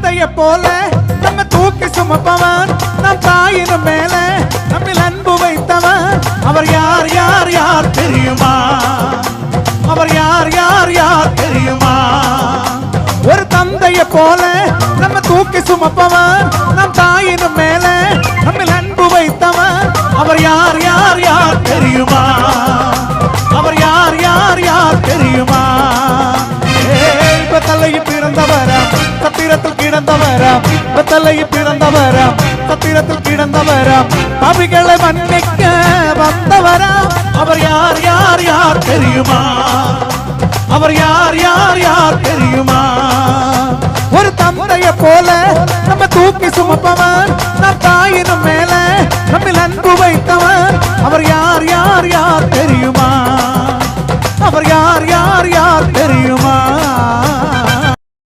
தந்தைய போல நம்ம தூக்கி சுமப்பவன், நம் தாயினும் மேல நம்மில் அன்பு வைத்தவன். அவர் யார் யார் யார் தெரியுமா? அவர் யார் யார் யார் தெரியுமா? ஒரு தந்தைய போல நம்ம தூக்கி சுமப்பவன், நம் தாயினும் மேல நம்மில் அன்பு வைத்தவன். அவர் யார் யார் யார் தெரியுமா? அவர் யார் யார் யார் தெரியுமா? தலையில் பிறந்தவராம், சத்திரத்தில் கிடந்தவராம், தலையில் பிறந்தவராம், சத்திரத்தில் கிடந்தவராம், பாவிகளை மன்னிக்க வந்தவராம். அவர் யார் யார் யார் தெரியுமா? அவர் யார் யார் யார் தெரியுமா? ஒரு தந்தைய போல நம்ம தூக்கி